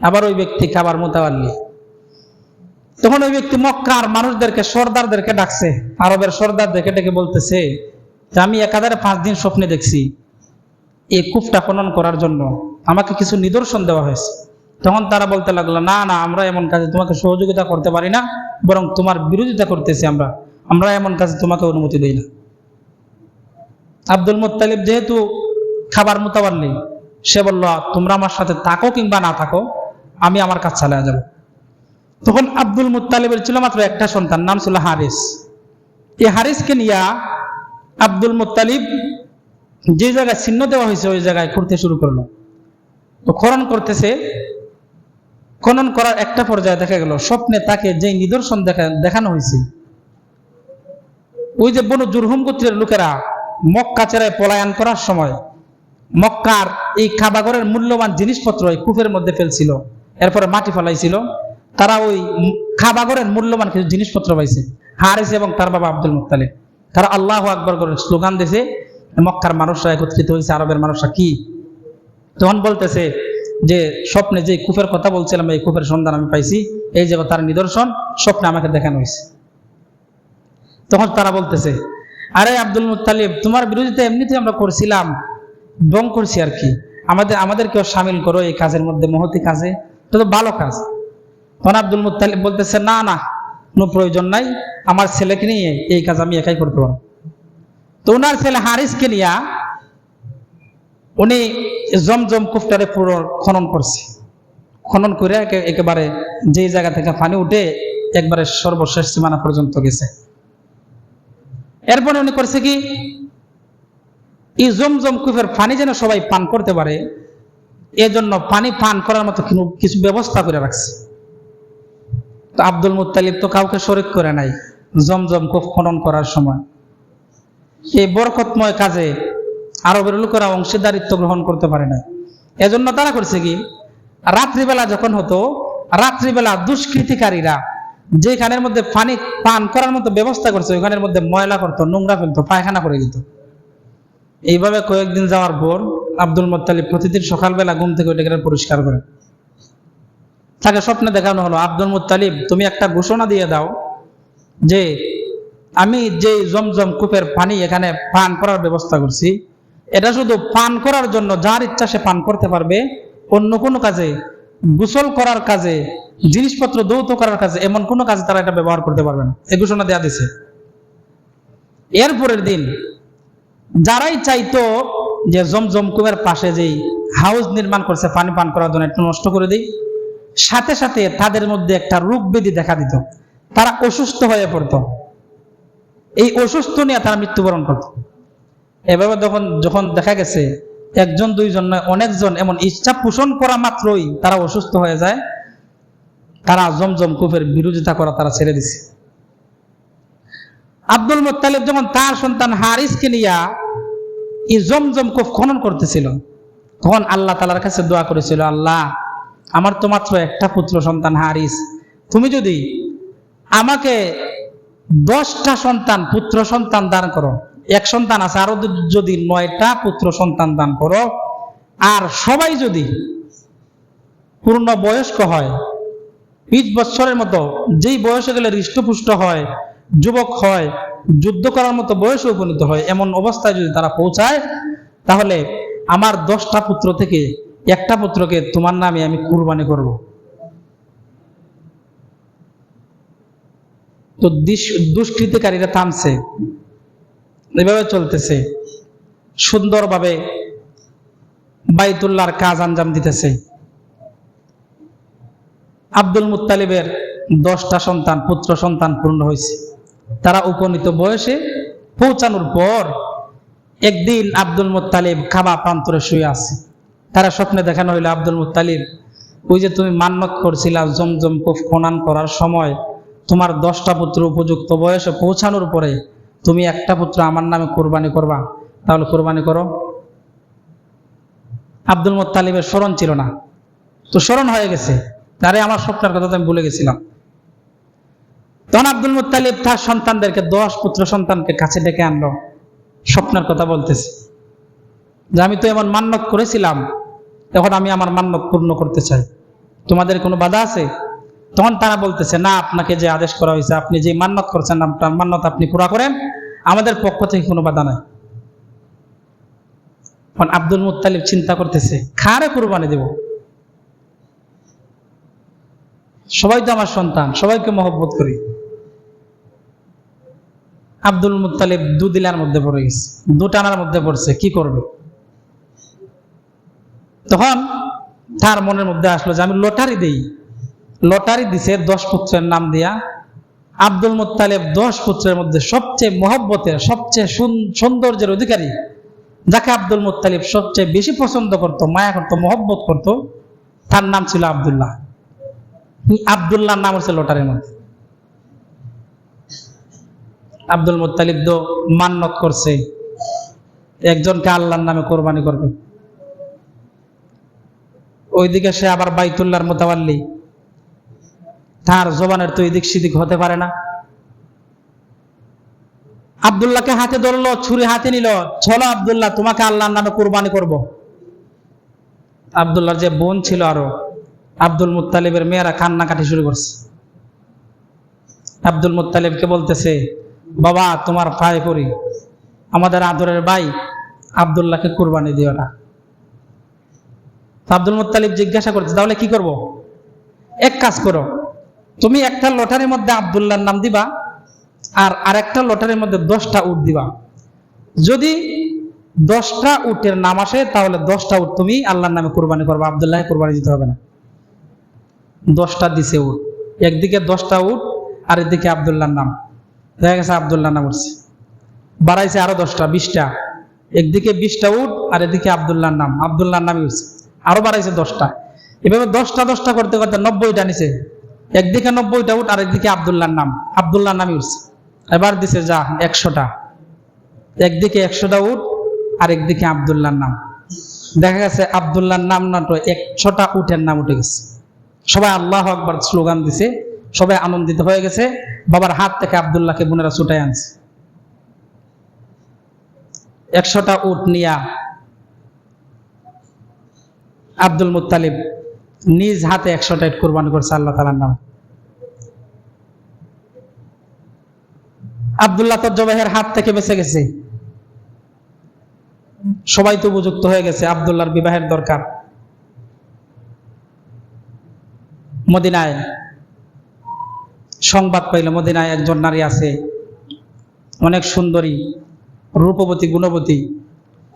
আবার ওই ব্যক্তি খাবার মোতাওয়াল্লি, তখন ওই ব্যক্তি মক্কার মানুষদেরকে, সর্দারদেরকে ডাকছে, আরবের সর্দারদেরকে ডেকে বলতেছে যে আমি একাধারে 5 দিন স্বপ্নে দেখছি এই কূপটা খনন করার জন্য আমাকে কিছু নিদর্শন দেওয়া হয়েছে। তখন তারা বলতে লাগলো, না না, আমরা এমন কাজে তোমাকে সহযোগিতা করতে পারি না, বরং তোমার বিরোধিতা করতেছি, আমরা এমন কাজে তোমাকে অনুমতি দিই না। আব্দুল মুত্তালিব যেহেতু খাবার মোতাওয়াল্লি, সে বলল তোমরা আমার সাথে থাকো কিংবা না থাকো, আমি আমার কাজ চালিয়ে যাব। তখন আব্দুল মুত্তালিবের ছিল মাত্র একটা সন্তান, নাম ছিল হারিস। এই হারিসকে নিয়ে আব্দুল মুত্তালিব যে জায়গায় চিহ্ন দেওয়া হয়েছে ওই জায়গায় করতে শুরু করলো। তো খনন করতেছে, খনন করার একটা পর্যায়ে দেখা গেল স্বপ্নে তাকে যে নিদর্শন দেখানো হয়েছে, ওই যে বনু জুরহুম গোত্রের লোকেরা মক্কা ছেড়ে পলায়ন করার সময় মক্কার এই কাবাগরের মূল্যবান জিনিসপত্র এই কূপের মধ্যে ফেলছিল, এরপরে মাটি ফেলাইছিল। তারা ওই কাবাগরের মূল্যবান কিছু জিনিসপত্র পাইছে, হারিস এবং তার বাবা আব্দুল মুত্তালিব। তারা আল্লাহু আকবার করে স্লোগান দিয়েছে, মক্কার মানুষরা একত্রিত হয়েছে, আরবের মানুষরা। কি? তখন বলতেছে যে স্বপ্নে যে কূপের কথা বলছিলাম, এই কূপের সন্ধান আমি পাইছি, এই যে তার নিদর্শন স্বপ্নে আমাকে দেখানো হয়েছে। তখন তারা বলতেছে, আরে আব্দুল মুত্তালিব, তোমার বিরোধিতা এমনিতে আমরা করছিলাম, বং করছি আর কি, আমাদেরকেও সামিল করো এই কাজের মধ্যে, মহতি কাজে, এটা তো ভালো কাজ। তখন আব্দুল মুত্তালিব বলতেছে, না না, কোনো প্রয়োজন নাই, আমার ছেলেকে নিয়ে এই কাজ আমি একাই করতে পারবো। তো ওনার ছেলে হারিসকে নিয়ে উনি জমজম কূপটারে পুরো খনন করছে। খনন করে একেবারে যে জায়গা থেকে পানি উঠে একবারে সর্বশেষ সীমানা পর্যন্ত গেছে। এরপরে উনি করছে কি, এই জমজম কূপের পানি যেন সবাই পান করতে পারে, এজন্য পানি পান করার মতো কিছু ব্যবস্থা করে রাখছে। তো আব্দুল মুত্তালিব তো কাউকে শরীক করে নাই জমজম কূপ খনন করার সময়। এই বরকতময় কাজে আরবের লোকেরা অংশীদারিত্ব গ্রহণ করতে পারে না। এজন্য তারা করছে কি, রাত্রিবেলা যখন হতো, রাত্রিবেলা দুষ্কৃতিকারীরা যেখানের মধ্যে পানি পান করার মতো ব্যবস্থা করছে ওইখানের মধ্যে ময়লা করতো, নোংরা ফেলতো, পায়খানা করে দিত। এইভাবে কয়েকদিন যাওয়ার পর আব্দুল মুত্তালিব প্রতিদিন সকালবেলা ঘুম থেকে ওইটাকে পরিষ্কার করে। তাকে স্বপ্নে দেখানো হলো, আব্দুল মুত্তালিব, তুমি একটা ঘোষণা দিয়ে দাও যে আমি যে জমজম কূপের পানি এখানে পান করার ব্যবস্থা করছি, এটা শুধু পান করার জন্য, যার ইচ্ছা সে পান করতে পারবে, অন্য কোনো কাজে, গোসল করার কাজে, জিনিসপত্র ধৌত করার কাজে, এমন কোনো কাজে তারা এটা ব্যবহার করতে পারবে না। এই ঘোষণা দেওয়া দিছে। এরপরের দিন যারাই চাইতো যে জমজম কূপের পাশে যেই হাউস নির্মাণ করছে পানি পান করার জন্য, একটু নষ্ট করে দিই, সাথে সাথে তাদের মধ্যে একটা রোগ ব্যাধি দেখা দিত, তারা অসুস্থ হয়ে পড়তো। এই অসুস্থ নিয়ে তারা মৃত্যুবরণ করত। এভাবে যখন দেখা গেছে একজন দুইজন নয়, অনেকজন এমন ইচ্ছা পোষণ করা মাত্রই তারা অসুস্থ হয়ে যায়, তারা জমজম কূপের বিরোধিতা করা তারা ছেড়ে দিছে। আব্দুল মুত্তালিব যখন তার সন্তান হারিসকে নিয়ে এই জমজম কূপ খনন করতেছিল, তখন আল্লাহ তাআলার কাছে দোয়া করেছিল, আল্লাহ, আমার তো মাত্র একটা পুত্র সন্তান হারিস, তুমি যদি আমাকে 10টা সন্তান, পুত্র সন্তান দান করো, এক সন্তান আছে, আরো যদি 9টা পুত্র সন্তান দান করো, আর সবাই যদি পূর্ণ বয়স্ক হয়, 20 বছরের মতো, যেই বয়সে গেলে হৃষ্টপুষ্ট হয়, যুবক হয়, যুদ্ধ করার মতো বয়সে উপনীত হয়, এমন অবস্থায় যদি তারা পৌঁছায়, তাহলে আমার 10টা পুত্র থেকে একটা পুত্রকে তোমার নামে আমি কুরবানি করব। তো দুষ্কৃতিকারীরা থামছে, এভাবে চলতেছে, সুন্দরভাবে বাইতুল্লাহর কাজ আঞ্জাম দিতেছে। আব্দুল মুত্তালিবের 10টা সন্তান, পুত্র সন্তান পূর্ণ হয়েছে। তারা উপনীত বয়সে পৌঁছানোর পর একদিন আব্দুল মুত্তালিব কাবা প্রান্তরে শুয়ে আছে। তারা স্বপ্নে দেখানো হইল, আব্দুল মুত্তালিব, ওই যে তুমি মান্নত করছিলা জমজম কূপ খনন করার সময়, তোমার 10টা পুত্র উপযুক্ত বয়সে পৌঁছানোর পরে তুমি একটা পুত্র আমার নামে কোরবানি করবা, তাহলে কোরবানি করো। আব্দুল মুত্তালিবের স্মরণ ছিল না, তো স্মরণ হয়ে গেছে, আরে আমার স্বপ্নের কথা তো আমি ভুলে গেছিলাম। তখন আব্দুল মুত্তালিব তার সন্তানদেরকে 10 পুত্র সন্তানকে কাছে ডেকে আনলো, স্বপ্নের কথা বলতেছে যে আমি তো এমন মান্যত করেছিলাম, এখন আমি আমার মান্যত পূর্ণ করতে চাই, তোমাদের কোনো বাধা আছে? তখন তারা বলতেছে, না, আপনাকে যে আদেশ করা হয়েছে, আপনি যে মান্যত করছেন, আপনার মান্যত আপনি পুরা করেন, আমাদের পক্ষ থেকে কোনো বাধা নাই। এখন আব্দুল মুত্তালিব চিন্তা করতেছে, কারে কুরবানি দেব? সবাই তো আমার সন্তান, সবাইকে মহব্বত করি। আব্দুল মুত্তালিব দুদিলার মধ্যে পড়ে গেছে, দুটানার মধ্যে পড়ছে, কি করবে? তখন তার মনের মধ্যে আসলো যে আমি লটারি দেই। লটারি দিছে 10 পুত্রের নাম দিয়া। আব্দুল মুত্তালিব 10 পুত্রের মধ্যে সবচেয়ে মহব্বতের, সবচেয়ে সৌন্দর্যের অধিকারী, যাকে আব্দুল মুত্তালিব সবচেয়ে বেশি পছন্দ করত, মায়া করত, মহব্বত করত, তার নাম ছিল আব্দুল্লাহ। আব্দুল্লাহর নাম হচ্ছে লটারির মধ্যে। আব্দুল মুত্তালিব তো মান্যত করছে একজনকে আল্লাহর নামে কোরবানি করবে। ওইদিকে সে আবার বাইতুল্লাহর মুতাওয়াল্লি, তার জবানের তো এদিক সেদিক হতে পারে না। আব্দুল্লাহকে হাতে ধরলো, ছুরি হাতে নিল, চলো আব্দুল্লাহ, তোমাকে আল্লাহর নামে কোরবানি করব। আব্দুল্লাহর যে বোন ছিল আরো, আব্দুল মুত্তালিবের মেয়েরা কান্নাকাটি শুরু করছে। আব্দুল মুত্তালিবকে বলতেছে, বাবা, তোমার পায়ে পড়ি, আমাদের আদরের ভাই আব্দুল্লাহকে কুরবানি দিও না। আব্দুল মুত্তালিব জিজ্ঞাসা করছে, তাহলে কি করব? এক কাজ করো, তুমি একটা লটারির মধ্যে আব্দুল্লাহর নাম দিবা, আর আরেকটা লটারির মধ্যে 10টা উট দিবা। যদি 10টা উটের নাম আসে, তাহলে 10টা উট তুমি আল্লাহর নামে কুরবানি করবা, আব্দুল্লাহকে কুরবানি দিতে হবে না। 10টা দিছে উট, একদিকে 10টা উট আর এদিকে আব্দুল্লাহর নাম। দেখা গেছে আব্দুল্লাহর নাম উঠছে, বাড়াইছে আরো 10টা, 20টা। একদিকে 20টা উট আর এদিকে আব্দুল্লাহর নাম, আব্দুল্লাহর নামই উঠছে, আরো বাড়াইছে 10টা। এভাবে 10টা করতে করতে 90টা নিছে। একদিকে 90টা উট আর একদিকে আব্দুল্লাহর নাম, আব্দুল্লাহর নামই উঠছে। এবার দিছে যা 100টা, একদিকে 100টা উট আর একদিকে আব্দুল্লাহর নাম। দেখা গেছে আব্দুল্লাহর নাম না তো 100টা উটের নাম উঠে গেছে। সবাই আল্লাহু আকবার স্লোগান দিছে, সবাই আনন্দিত হয়ে গেছে। বাবার হাত থেকে আব্দুল্লাহকে বোনেরা ছুটাই আনছে। 100টা উট নিয়া আব্দুল মুত্তালিব নিজ হাতে 100টা উট কুরবানি করছে আল্লাহ তাআলার নামে। আব্দুল্লাহ তো জবাইয়ের হাত থেকে বেঁচে গেছে। সবাই তো উপযুক্ত হয়ে গেছে, আব্দুল্লাহর বিবাহের দরকার। মদিনায় সংবাদ পাইল, মদিনায় একজন নারী আছে, অনেক সুন্দরী, রূপবতী, গুণবতী,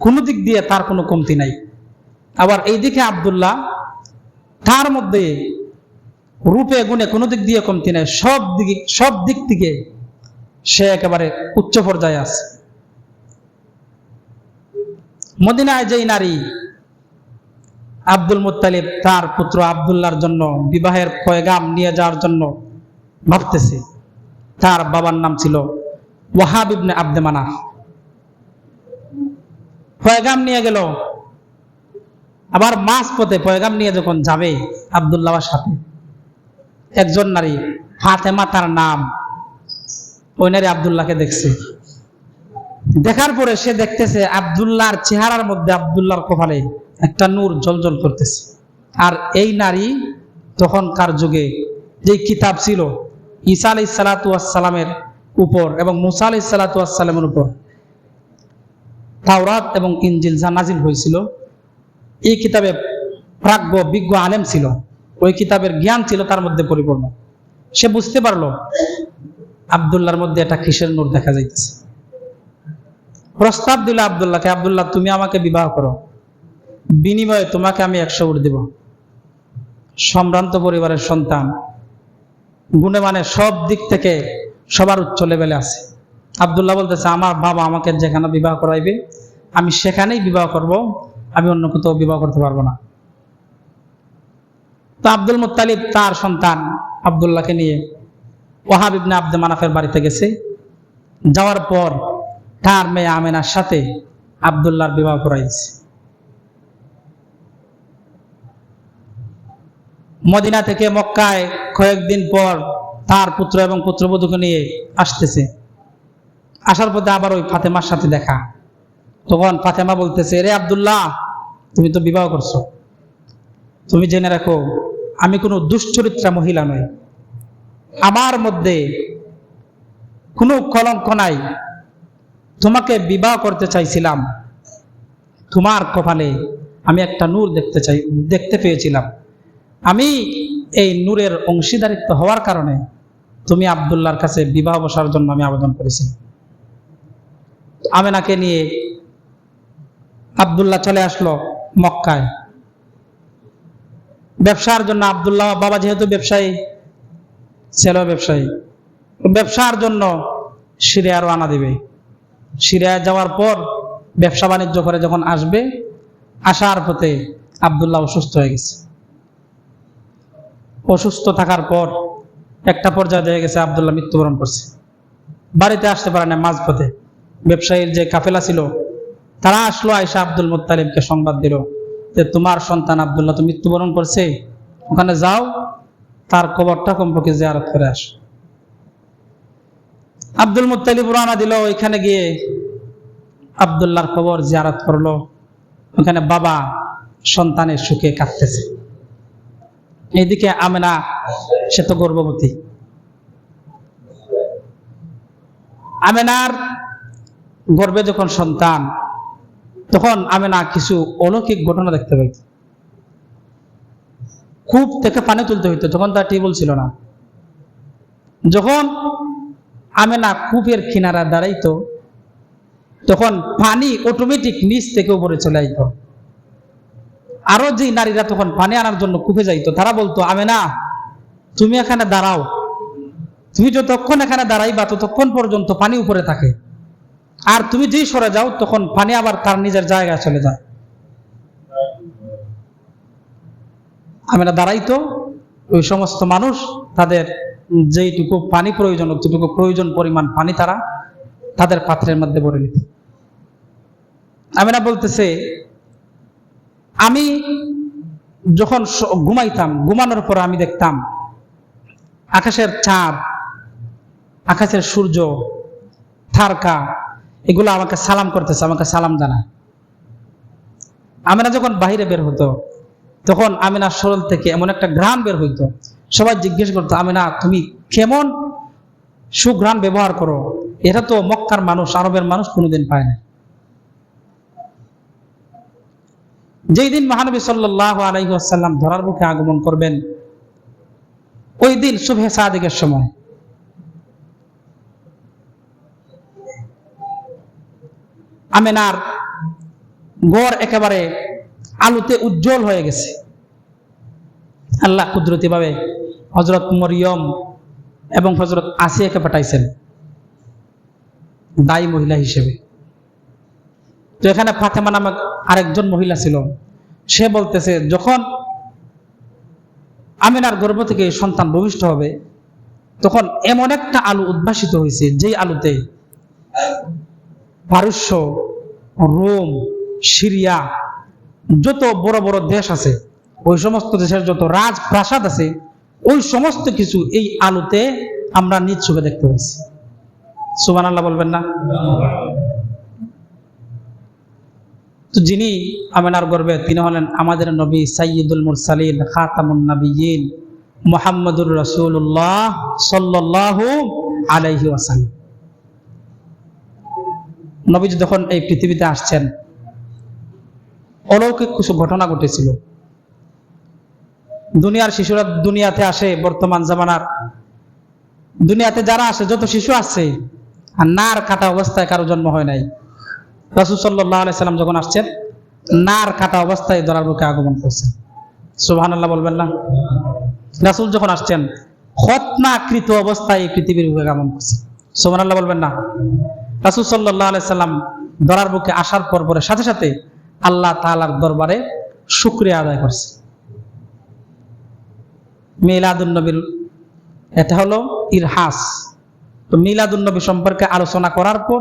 কোনো দিক দিয়ে তার কোনো কমতি নাই। আবার এইদিকে আব্দুল্লাহ, তার মধ্যে রূপে গুণে কোনো দিক দিয়ে কমতি নাই, সব দিক থেকে সে একেবারে উচ্চ পর্যায়ে আছে। মদিনায় যেই নারী, আব্দুল মুত্তালিব তার পুত্র আব্দুল্লাহর জন্য বিবাহের পয়গাম নিয়ে যাওয়ার জন্য ভাবতেছে। তার বাবার নাম ছিল ওয়াহাব ইবনে আব্দে মানাফ। পয়গাম নিয়ে গেল, আবার মাঝ পথে পয়গাম নিয়ে যখন যাবে আব্দুল্লাহর সাথে, একজন নারী ফাতেমা তার নাম, ওই নারী আব্দুল্লাহকে দেখছে। দেখার পরে সে দেখতেছে আব্দুল্লাহর চেহারার মধ্যে, আব্দুল্লাহর কপালে একটা নূর জ্বলজ্বল করতেছে। আর এই নারী তখনকার যুগে যে কিতাব ছিল ঈসা আলাইহিস সালাতু ওয়াস সালামের উপর এবং মুসা আলাইহিস সালাতু ওয়াস সালামের উপর তাওরাত এবং ইনজিল যা নাজিল হয়েছিল, এই কিতাবে প্রাজ্ঞ বিজ্ঞ আলেম ছিল, ওই কিতাবের জ্ঞান ছিল তার মধ্যে পরিপূর্ণ। সে বুঝতে পারলো আব্দুল্লাহর মধ্যে একটা কিসের নূর দেখা যাইতেছে। প্রস্তাব দিল আব্দুল্লাহকে, আব্দুল্লাহ, তুমি আমাকে বিবাহ করো, বিনিময়ে তোমাকে আমি 100 উট দেব। সম্ভ্রান্ত পরিবারের সন্তান, গুণে মানে সব দিক থেকে সবার উচ্চ লেভেলে আছে। আব্দুল্লাহ বলতেছে, আমার বাবা আমাকে যেখানে বিবাহ করাইবে আমি সেখানেই বিবাহ করব, আমি অন্য কোথাও বিবাহ করতে পারবো না। তো আব্দুল মুত্তালিব তার সন্তান আব্দুল্লাহকে নিয়ে ওয়াহাব ইবনে আব্দে মানাফের বাড়িতে গেছে। যাওয়ার পর তার মেয়ে আমেনার সাথে আব্দুল্লাহর বিবাহ করাইছে। মদিনা থেকে মক্কায় কয়েকদিন পর তার পুত্র এবং পুত্রবধূকে নিয়ে আসতেছে। আসার পথে আবার ওই ফাতেমার সাথে দেখা। তখন ফাতেমা বলতেছে, রে আব্দুল্লাহ, তুমি তো বিবাহ করছো, তুমি জেনে রাখো আমি কোনো দুশ্চরিত্রা মহিলা নই, আমার মধ্যে কোনো কলঙ্ক নাই। তোমাকে বিবাহ করতে চাইছিলাম, তোমার কপালে আমি একটা নূর দেখতে পেয়েছিলাম। আমি এই নূরের অংশীদারিত্ব হওয়ার কারণে তুমি আব্দুল্লাহর কাছে বিবাহ বসার জন্য আমি আবেদন করেছি। আমেনাকে নিয়ে আব্দুল্লাহ চলে আসলো মক্কায় ব্যবসার জন্য। আব্দুল্লাহ বাবা যেহেতু ব্যবসায়ী, ছেলে ব্যবসায়ী, ব্যবসার জন্য সিরিয়া রওনা দিবে। সিরিয়ায় যাওয়ার পর ব্যবসা বাণিজ্য করে যখন আসবে, আসার পথে আব্দুল্লাহ অসুস্থ হয়ে গেছে। অসুস্থ থাকার পর একটা পর্যায়ে দেখা গেছে আব্দুল্লাহ মৃত্যুবরণ করছে। বাড়িতে আসতে পারে না মাঝপথে। ব্যবসায়ীর যে কাফেলা ছিল তারা আসলো, আয়েশা আব্দুল মুত্তালিবকে সংবাদ দিল যে তোমার সন্তান আব্দুল্লাহ তো মৃত্যুবরণ করছে, ওখানে যাও, তার কবরটা কমপক্ষে জিয়ারত করে আস। আব্দুল মুত্তালিব রওনা দিল, ওইখানে গিয়ে আব্দুল্লাহর কবর জিয়ারত করলো। ওখানে বাবা সন্তানের সুখে কাঁদতেছে। এইদিকে আমেনা, সে তো গর্ভবতী। আমেনার গর্ভে যখন সন্তান, তখন আমেনা কিছু অলৌকিক ঘটনা দেখতে পাইত। কূপ থেকে পানি তুলতে হইতো, তখন তার টিউবওয়েল ছিল না। যখন আমেনা কূপের কিনারা দাঁড়াইতো, তখন পানি অটোমেটিক নিচ থেকে উপরে চলে আইতো। আরো যে নারীরা তখন পানি আনার জন্য কূপে যাইতো, তারা বলতো, আমেনা তুমি এখানে দাঁড়াও, তুমি যতক্ষণ এখানে দাঁড়াইবা ততক্ষণ পর্যন্ত পানি উপরে থাকে, আর তুমি যেই সরে যাও তখন পানি আবার তার নিজের জায়গায় চলে যায়। আমেনা দাঁড়াইতো, ওই সমস্ত মানুষ তাদের যেইটুকু পানি প্রয়োজন, অতটুকু প্রয়োজন পরিমাণ পানি তারা তাদের পাত্রের মধ্যে ভরে নিত। আমেনা বলতেছে, আমি যখন ঘুমাইতাম, ঘুমানোর পর আমি দেখতাম আকাশের চাঁদ, আকাশের সূর্য, তারকা, এগুলো আমাকে সালাম করতেছে, আমাকে সালাম জানায়। আমেনা যখন বাহিরে বের হতো, তখন আমেনার শরীর থেকে এমন একটা ঘ্রাণ বের হইতো, সবাই জিজ্ঞেস করতো, আমেনা তুমি কেমন সুঘ্রাণ ব্যবহার করো, এটা তো মক্কার মানুষ, আরবের মানুষ কোনোদিন পায় না। যেই দিন মহানবী সাল্লাল্লাহু আলাইহি ওয়াসাল্লাম ধরার মুখে আগমন করবেন, ওই দিন সুবহে সাদিকের সময় আমেনার ঘর একেবারে আলোতে উজ্জ্বল হয়ে গেছে। আল্লাহ কুদরতি ভাবে হযরত মরিয়ম এবং হযরত আসিয়াকে পাঠাইছেন দায়ী মহিলা হিসেবে। তো এখানে ফাতেমা নামক আরেকজন মহিলা ছিল। সে বলতেছে, যখন আমিনার গর্ভ থেকে সন্তান ভূমিষ্ঠ হবে, তখন এমন একটা আলো উদ্ভাসিত হয়েছে, যেই আলোতে পারস্য, রোম, সিরিয়া, যত বড় বড় দেশ আছে, ওই সমস্ত দেশের যত রাজপ্রাসাদ আছে, ওই সমস্ত কিছু এই আলোতে আমরা নিজ চোখে দেখতে পাইছি। সুবহানাল্লাহ বলবেন না? তো যিনি আমেনার গর্ভে, তিনি হলেন আমাদের নবী সাইয়্যিদুল মুরসালিন, খাতামুন নবিয়্যিন, মুহাম্মদুর রাসূলুল্লাহ সাল্লাল্লাহু আলাইহি ওয়াসাল্লাম। নবীজি যখন এই পৃথিবীতে আসছেন, অলৌকিক কিছু ঘটনা ঘটেছিল। দুনিয়ার শিশুরা দুনিয়াতে আসে, বর্তমান জামানার দুনিয়াতে যারা আসে, যত শিশু আসছে, আর নার কাটা অবস্থায় কারো জন্ম হয় নাই। রাসূল সাল্লাল্লাহু আলাইহি সাল্লাম যখন আসছেন, নার কাটা অবস্থায় ধরার মুখে আগমন করছেন। সুবহানাল্লাহ বলবেন না? রাসূল যখন আসছেন, খতনাকৃত অবস্থায় এই পৃথিবীর বুকে আগমন করছেন। সুবহানাল্লাহ বলবেন না? রাসূল সাল্লাল্লাহু আলাইহি সাল্লাম ধরার বুকে আসার পর সাথে সাথে আল্লাহ তাআলার দরবারে শুকরিয়া আদায় করছে। মিলাদুন নবীর এটা হলো ইরহাস। তো মিলাদুন নবী সম্পর্কে আলোচনা করার পর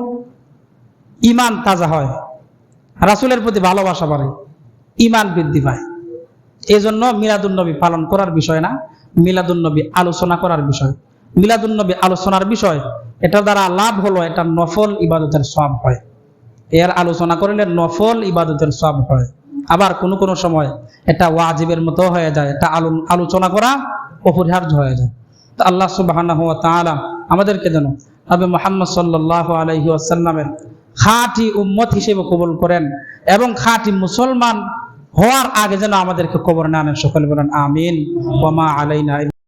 ঈমান তাজা হয়, রাসূলের প্রতি ভালোবাসা বাড়ে, ঈমান বৃদ্ধি পায়। এই জন্য মিলাদুন নবী পালন করার বিষয় না, মিলাদুন নবী আলোচনা করার বিষয়। মিলাদুন নবী আলোচনার বিষয়, এটা দ্বারা লাভ হলো এটা নফল ইবাদতের সওয়াব হয়। এর আলোচনা করলে নফল ইবাদতের সওয়াব হয়। আবার কোন কোন সময় এটা ওয়াজিবের মতো হয়ে যায়, এটা আলোচনা করা অপরিহার্য হয়ে যায়। তো আল্লাহ সুবহানাহু ওয়া তাআলা আমাদেরকে যেন নবী মুহাম্মদ সাল্লাল্লাহু আলাইহি ওয়াসাল্লামের খাঁটি উম্মত হিসেবে কবুল করেন এবং খাঁটি মুসলমান হওয়ার আগে যেন আমাদেরকে কবর না আনেন। সকলে বলেন আমিন। ওয়া মা আলাইনা।